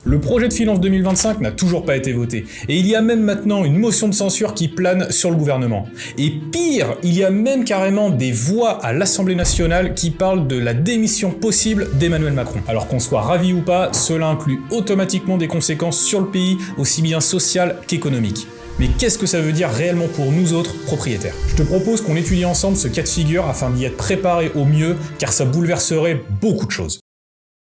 Le projet de finances 2025 n'a toujours pas été voté, et il y a même maintenant une motion de censure qui plane sur le gouvernement. Et pire, il y a même carrément des voix à l'Assemblée nationale qui parlent de la démission possible d'Emmanuel Macron. Alors qu'on soit ravi ou pas, cela inclut automatiquement des conséquences sur le pays, aussi bien sociales qu'économiques. Mais qu'est-ce que ça veut dire réellement pour nous autres propriétaires? Je te propose qu'on étudie ensemble ce cas de figure afin d'y être préparé au mieux, car ça bouleverserait beaucoup de choses.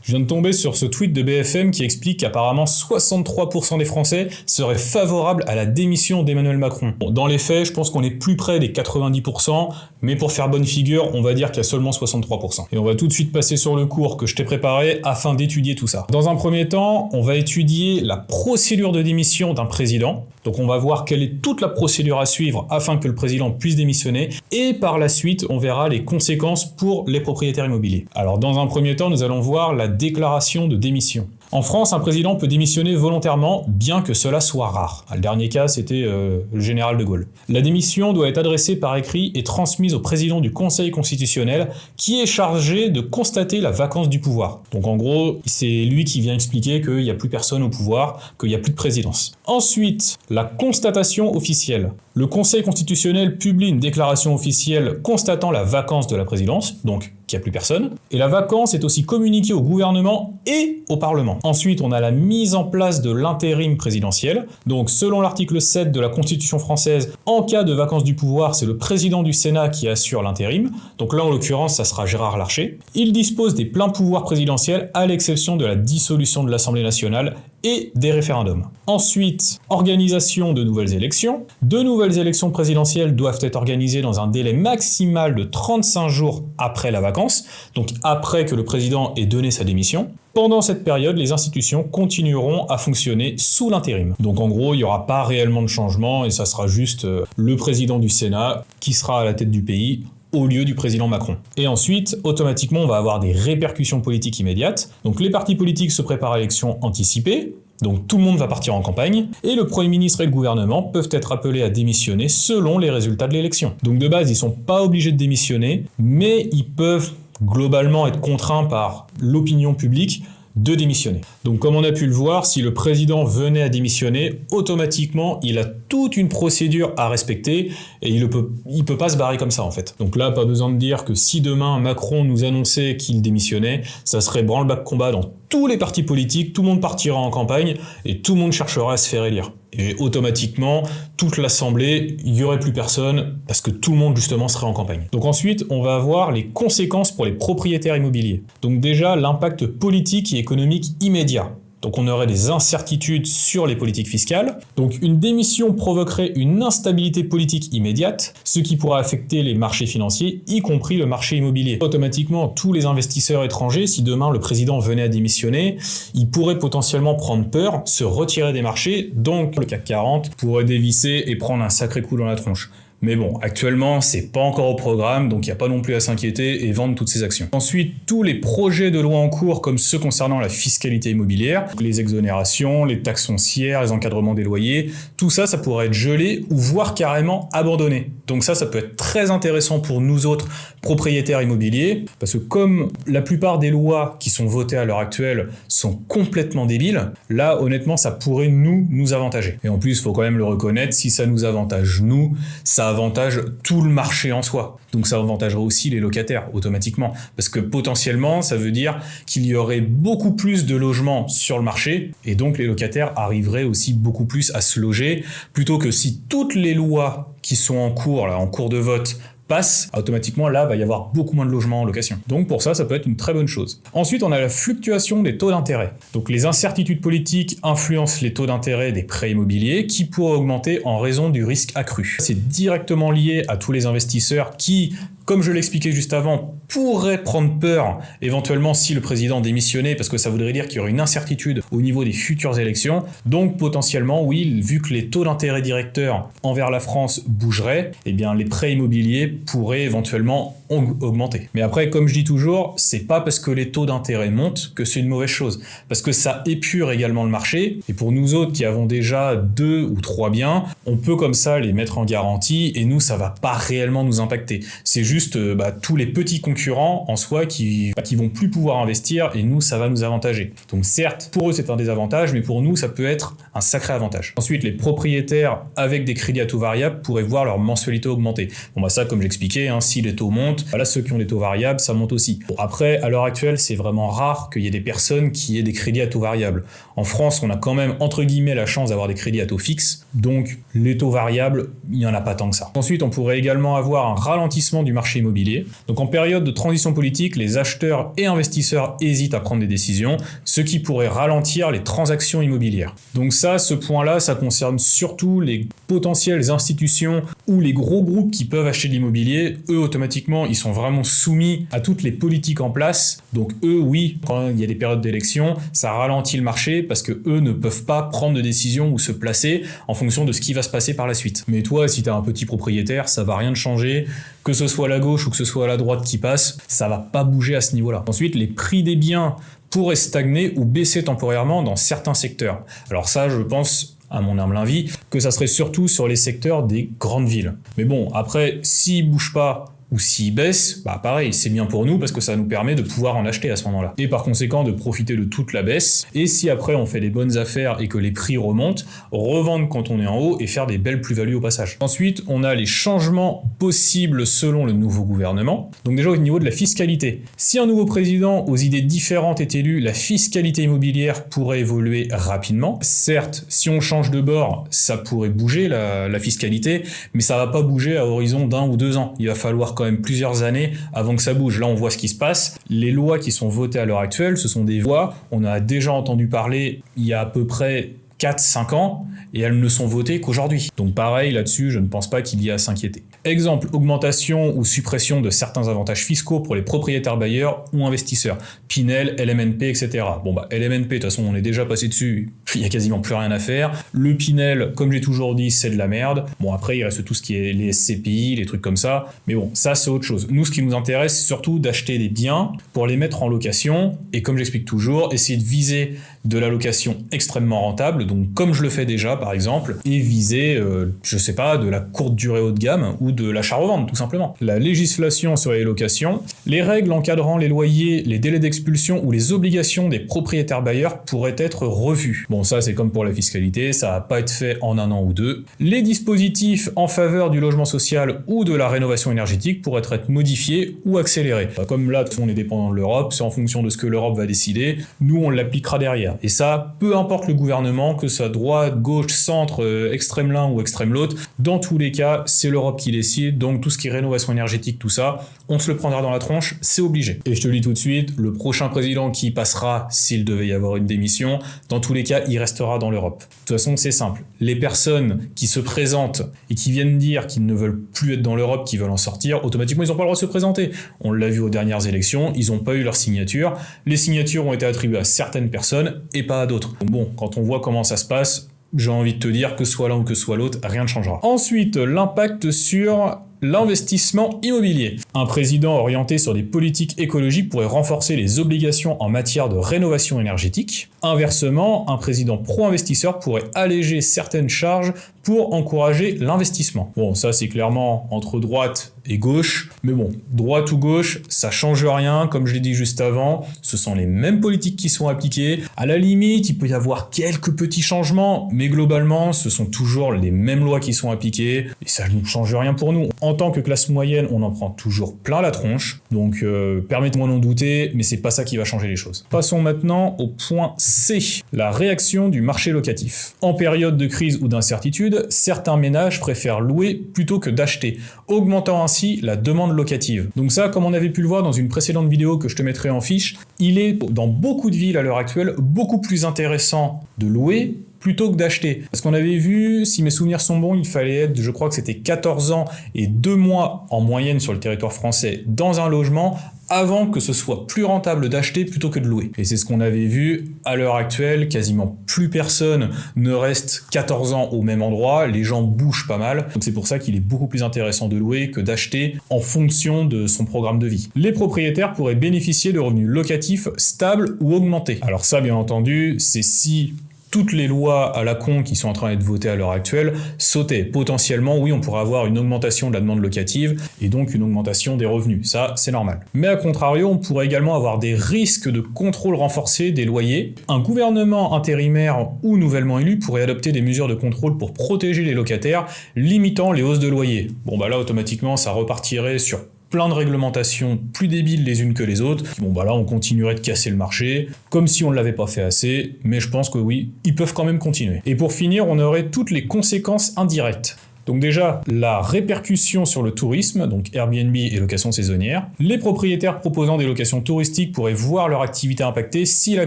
Je viens de tomber sur ce tweet de BFM qui explique qu'apparemment 63% des Français seraient favorables à la démission d'Emmanuel Macron. Bon, dans les faits, je pense qu'on est plus près des 90%, mais pour faire bonne figure, on va dire qu'il y a seulement 63%. Et on va tout de suite passer sur le cours que je t'ai préparé afin d'étudier tout ça. Dans un premier temps, on va étudier la procédure de démission d'un président. Donc on va voir quelle est toute la procédure à suivre afin que le président puisse démissionner. Et par la suite, on verra les conséquences pour les propriétaires immobiliers. Alors dans un premier temps, nous allons voir la déclaration de démission. En France, un président peut démissionner volontairement, bien que cela soit rare. Le dernier cas, c'était le général de Gaulle. La démission doit être adressée par écrit et transmise au président du Conseil constitutionnel, qui est chargé de constater la vacance du pouvoir. Donc en gros, c'est lui qui vient expliquer qu'il n'y a plus personne au pouvoir, qu'il n'y a plus de présidence. Ensuite, la constatation officielle. Le Conseil constitutionnel publie une déclaration officielle constatant la vacance de la présidence, donc qu'il n'y a plus personne. Et la vacance est aussi communiquée au gouvernement et au Parlement. Ensuite, on a la mise en place de l'intérim présidentiel. Donc, selon l'article 7 de la Constitution française, en cas de vacance du pouvoir, c'est le président du Sénat qui assure l'intérim. Donc là, en l'occurrence, ça sera Gérard Larcher. Il dispose des pleins pouvoirs présidentiels, à l'exception de la dissolution de l'Assemblée nationale et des référendums. Ensuite, organisation de nouvelles élections. De nouvelles élections présidentielles doivent être organisées dans un délai maximal de 35 jours après la vacance, donc après que le président ait donné sa démission. Pendant cette période, les institutions continueront à fonctionner sous l'intérim. Donc en gros, il n'y aura pas réellement de changement et ça sera juste le président du Sénat qui sera à la tête du pays au lieu du président Macron. Et ensuite, automatiquement, on va avoir des répercussions politiques immédiates. Donc les partis politiques se préparent à l'élection anticipée, donc tout le monde va partir en campagne, et le Premier ministre et le gouvernement peuvent être appelés à démissionner selon les résultats de l'élection. Donc de base, ils ne sont pas obligés de démissionner, mais ils peuvent globalement être contraints par l'opinion publique de démissionner. Donc comme on a pu le voir, si le président venait à démissionner, automatiquement, il a toute une procédure à respecter et il peut pas se barrer comme ça en fait. Donc là, pas besoin de dire que si demain Macron nous annonçait qu'il démissionnait, ça serait branle-bas de combat dans tous les partis politiques, tout le monde partira en campagne et tout le monde cherchera à se faire élire. Et automatiquement, toute l'Assemblée, il n'y aurait plus personne parce que tout le monde justement serait en campagne. Donc ensuite, on va avoir les conséquences pour les propriétaires immobiliers. Donc déjà, l'impact politique et économique immédiat. Donc on aurait des incertitudes sur les politiques fiscales. Donc une démission provoquerait une instabilité politique immédiate, ce qui pourrait affecter les marchés financiers, y compris le marché immobilier. Automatiquement, tous les investisseurs étrangers, si demain le président venait à démissionner, ils pourraient potentiellement prendre peur, se retirer des marchés, donc le CAC 40 pourrait dévisser et prendre un sacré coup dans la tronche. Mais bon, actuellement, c'est pas encore au programme, donc il n'y a pas non plus à s'inquiéter et vendre toutes ces actions. Ensuite, tous les projets de loi en cours, comme ceux concernant la fiscalité immobilière, les exonérations, les taxes foncières, les encadrements des loyers, tout ça, ça pourrait être gelé ou voire carrément abandonné. Donc ça peut être très intéressant pour nous autres propriétaires immobiliers, parce que comme la plupart des lois qui sont votées à l'heure actuelle sont complètement débiles, là, honnêtement, ça pourrait nous avantager. Et en plus, il faut quand même le reconnaître, si ça nous avantage nous, ça avantage tout le marché en soi. Donc ça avantagerait aussi les locataires automatiquement. Parce que potentiellement, ça veut dire qu'il y aurait beaucoup plus de logements sur le marché et donc les locataires arriveraient aussi beaucoup plus à se loger plutôt que si toutes les lois qui sont en cours de vote passe, automatiquement là va y avoir beaucoup moins de logements en location. Donc pour ça peut être une très bonne chose. Ensuite, on a la fluctuation des taux d'intérêt. Donc les incertitudes politiques influencent les taux d'intérêt des prêts immobiliers qui pourraient augmenter en raison du risque accru. C'est directement lié à tous les investisseurs qui, comme je l'expliquais juste avant, pourraient prendre peur éventuellement si le président démissionnait, parce que ça voudrait dire qu'il y aurait une incertitude au niveau des futures élections. Donc potentiellement, oui, vu que les taux d'intérêt directeurs envers la France bougeraient, eh bien les prêts immobiliers pourraient éventuellement augmenter. Mais après, comme je dis toujours, c'est pas parce que les taux d'intérêt montent que c'est une mauvaise chose, parce que ça épure également le marché, et pour nous autres qui avons déjà 2 ou 3 biens, on peut comme ça les mettre en garantie, et nous, ça va pas réellement nous impacter. C'est juste juste tous les petits concurrents en soi qui vont plus pouvoir investir et nous, ça va nous avantager. Donc certes, pour eux, c'est un désavantage, mais pour nous, ça peut être un sacré avantage. Ensuite, les propriétaires avec des crédits à taux variables pourraient voir leur mensualité augmenter. Bon, ça, comme j'expliquais, si les taux montent, là, ceux qui ont des taux variables, ça monte aussi. Bon, après, à l'heure actuelle, c'est vraiment rare qu'il y ait des personnes qui aient des crédits à taux variables. En France, on a quand même, entre guillemets, la chance d'avoir des crédits à taux fixes, donc les taux variables, il n'y en a pas tant que ça. Ensuite, on pourrait également avoir un ralentissement du marché immobilier. Donc en période de transition politique, les acheteurs et investisseurs hésitent à prendre des décisions, ce qui pourrait ralentir les transactions immobilières. Donc ça, ce point-là, ça concerne surtout les potentielles institutions ou les gros groupes qui peuvent acheter de l'immobilier. Eux, automatiquement, ils sont vraiment soumis à toutes les politiques en place. Donc eux, oui, quand il y a des périodes d'élection, ça ralentit le marché parce que eux ne peuvent pas prendre de décision ou se placer en fonction de ce qui va se passer par la suite. Mais toi, si tu as un petit propriétaire, ça va rien de changer. Que ce soit la gauche ou que ce soit la droite qui passe, ça va pas bouger à ce niveau-là. Ensuite, les prix des biens pourraient stagner ou baisser temporairement dans certains secteurs. Alors ça, je pense, à mon humble avis, que ça serait surtout sur les secteurs des grandes villes. Mais bon, après, s'ils bougent pas ou s'il baisse, pareil, c'est bien pour nous parce que ça nous permet de pouvoir en acheter à ce moment-là. Et par conséquent, de profiter de toute la baisse. Et si après on fait des bonnes affaires et que les prix remontent, revendre quand on est en haut et faire des belles plus-values au passage. Ensuite, on a les changements possibles selon le nouveau gouvernement. Donc déjà au niveau de la fiscalité. Si un nouveau président aux idées différentes est élu, la fiscalité immobilière pourrait évoluer rapidement. Certes, si on change de bord, ça pourrait bouger la fiscalité, mais ça va pas bouger à horizon d'1 ou 2 ans. Il va falloir quand même plusieurs années avant que ça bouge. Là, on voit ce qui se passe. Les lois qui sont votées à l'heure actuelle, ce sont des lois, on a déjà entendu parler il y a à peu près 4-5 ans, et elles ne sont votées qu'aujourd'hui. Donc pareil, là-dessus, je ne pense pas qu'il y a à s'inquiéter. Exemple, augmentation ou suppression de certains avantages fiscaux pour les propriétaires bailleurs ou investisseurs. Pinel, LMNP, etc. LMNP, de toute façon, on est déjà passé dessus, il n'y a quasiment plus rien à faire. Le Pinel, comme j'ai toujours dit, c'est de la merde. Après, il reste tout ce qui est les SCPI, les trucs comme ça. Mais bon, ça, c'est autre chose. Nous, ce qui nous intéresse, c'est surtout d'acheter des biens pour les mettre en location. Et comme j'explique toujours, essayer de viser de la location extrêmement rentable, donc comme je le fais déjà par exemple, et viser, de la courte durée haut de gamme ou de l'achat-revente tout simplement. La législation sur les locations, les règles encadrant les loyers, les délais d'expulsion ou les obligations des propriétaires bailleurs pourraient être revues. Ça c'est comme pour la fiscalité, ça va pas être fait en 1 an ou 2. Les dispositifs en faveur du logement social ou de la rénovation énergétique pourraient être modifiés ou accélérés. Comme là, on est dépendant de l'Europe, c'est en fonction de ce que l'Europe va décider, nous on l'appliquera derrière. Et ça, peu importe le gouvernement, que ce soit droite, gauche, centre, extrême l'un ou extrême l'autre, dans tous les cas, c'est l'Europe qui décide, donc tout ce qui est rénovation énergétique, tout ça, on se le prendra dans la tronche, c'est obligé. Et je te le dis tout de suite, le prochain président qui passera, s'il devait y avoir une démission, dans tous les cas, il restera dans l'Europe. De toute façon, c'est simple. Les personnes qui se présentent et qui viennent dire qu'ils ne veulent plus être dans l'Europe, qu'ils veulent en sortir, automatiquement, ils n'ont pas le droit de se présenter. On l'a vu aux dernières élections, ils n'ont pas eu leur signature. Les signatures ont été attribuées à certaines personnes et pas à d'autres. Donc quand on voit comment ça se passe, j'ai envie de te dire que soit l'un ou que soit l'autre, rien ne changera. Ensuite, l'impact sur l'investissement immobilier. Un président orienté sur des politiques écologiques pourrait renforcer les obligations en matière de rénovation énergétique. Inversement, un président pro-investisseur pourrait alléger certaines charges pour encourager l'investissement. Ça c'est clairement entre droite et gauche, mais droite ou gauche, ça change rien, comme je l'ai dit juste avant, ce sont les mêmes politiques qui sont appliquées. À la limite, il peut y avoir quelques petits changements, mais globalement, ce sont toujours les mêmes lois qui sont appliquées, et ça ne change rien pour nous. En tant que classe moyenne, on en prend toujours plein la tronche, donc permettez-moi d'en douter, mais c'est pas ça qui va changer les choses. Passons maintenant au point C, la réaction du marché locatif. En période de crise ou d'incertitude, certains ménages préfèrent louer plutôt que d'acheter, augmentant ainsi la demande locative. Donc ça, comme on avait pu le voir dans une précédente vidéo que je te mettrai en fiche, il est dans beaucoup de villes à l'heure actuelle beaucoup plus intéressant de louer plutôt que d'acheter. Parce qu'on avait vu, si mes souvenirs sont bons, il fallait être, je crois que c'était 14 ans et 2 mois en moyenne sur le territoire français dans un logement avant que ce soit plus rentable d'acheter plutôt que de louer. Et c'est ce qu'on avait vu à l'heure actuelle, quasiment plus personne ne reste 14 ans au même endroit, les gens bougent pas mal, donc c'est pour ça qu'il est beaucoup plus intéressant de louer que d'acheter en fonction de son programme de vie. Les propriétaires pourraient bénéficier de revenus locatifs stables ou augmentés. Alors ça, bien entendu, c'est si toutes les lois à la con qui sont en train d'être votées à l'heure actuelle sautaient. Potentiellement, oui, on pourrait avoir une augmentation de la demande locative et donc une augmentation des revenus. Ça, c'est normal. Mais à contrario, on pourrait également avoir des risques de contrôle renforcé des loyers. Un gouvernement intérimaire ou nouvellement élu pourrait adopter des mesures de contrôle pour protéger les locataires, limitant les hausses de loyer. Bon bah là, automatiquement, ça repartirait sur plein de réglementations plus débiles les unes que les autres. Bon bah là on continuerait de casser le marché, comme si on ne l'avait pas fait assez, mais je pense que oui, ils peuvent quand même continuer. Et pour finir, on aurait toutes les conséquences indirectes. Donc déjà, la répercussion sur le tourisme, donc Airbnb et location saisonnière. Les propriétaires proposant des locations touristiques pourraient voir leur activité impactée si la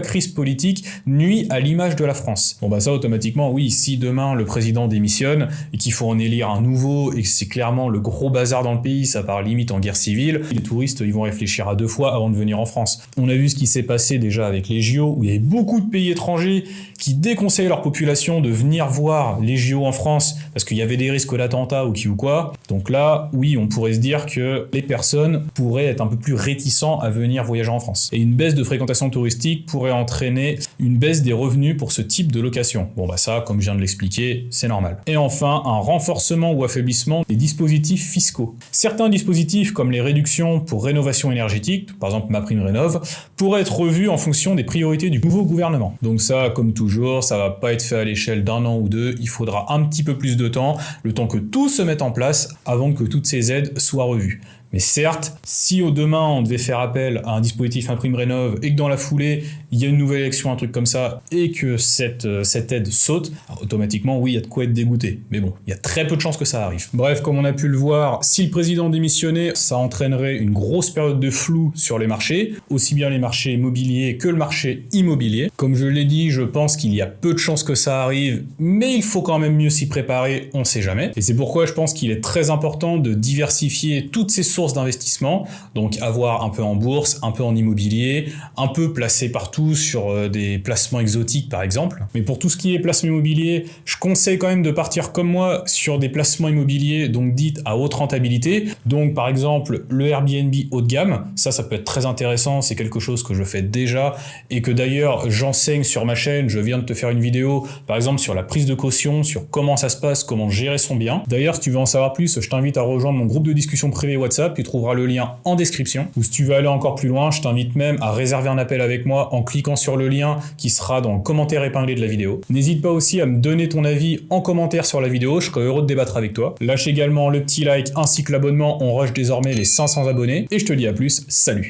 crise politique nuit à l'image de la France. Bon bah ça automatiquement, oui, si demain le président démissionne et qu'il faut en élire un nouveau et que c'est clairement le gros bazar dans le pays, ça part limite en guerre civile, les touristes ils vont réfléchir à 2 fois avant de venir en France. On a vu ce qui s'est passé déjà avec les JO, où il y avait beaucoup de pays étrangers qui déconseillaient leur population de venir voir les JO en France parce qu'il y avait des risques d'attentat ou qui ou quoi. Donc là, oui, on pourrait se dire que les personnes pourraient être un peu plus réticents à venir voyager en France. Et une baisse de fréquentation touristique pourrait entraîner une baisse des revenus pour ce type de location. Bon bah ça, comme je viens de l'expliquer, c'est normal. Et enfin, un renforcement ou affaiblissement des dispositifs fiscaux. Certains dispositifs, comme les réductions pour rénovation énergétique, par exemple MaPrimeRénov', pourraient être revus en fonction des priorités du nouveau gouvernement. Donc ça, comme toujours, ça va pas être fait à l'échelle d'un an ou deux, il faudra un petit peu plus de temps, le temps que tout se mette en place avant que toutes ces aides soient revues. Mais certes, si au demain on devait faire appel à un dispositif MaPrimeRénov' et que dans la foulée il y a une nouvelle élection, un truc comme ça, et que cette aide saute, automatiquement oui, il y a de quoi être dégoûté. Mais bon, il y a très peu de chances que ça arrive. Bref, comme on a pu le voir, si le président démissionnait, ça entraînerait une grosse période de flou sur les marchés, aussi bien les marchés immobiliers que le marché immobilier. Comme je l'ai dit, je pense qu'il y a peu de chances que ça arrive, mais il faut quand même mieux s'y préparer, on sait jamais. Et c'est pourquoi je pense qu'il est très important de diversifier toutes ces sources d'investissement, donc avoir un peu en bourse, un peu en immobilier, un peu placé partout sur des placements exotiques par exemple. Mais pour tout ce qui est placement immobilier, je conseille quand même de partir comme moi sur des placements immobiliers donc dites à haute rentabilité. Donc par exemple le Airbnb haut de gamme, ça peut être très intéressant, c'est quelque chose que je fais déjà et que d'ailleurs j'enseigne sur ma chaîne. Je viens de te faire une vidéo par exemple sur la prise de caution, sur comment ça se passe, comment gérer son bien. D'ailleurs si tu veux en savoir plus, je t'invite à rejoindre mon groupe de discussion privé WhatsApp, tu trouveras le lien en description. Ou si tu veux aller encore plus loin, je t'invite même à réserver un appel avec moi en cliquant sur le lien qui sera dans le commentaire épinglé de la vidéo. N'hésite pas aussi à me donner ton avis en commentaire sur la vidéo, je serai heureux de débattre avec toi. Lâche également le petit like ainsi que l'abonnement, on rush désormais les 500 abonnés et je te dis à plus, salut!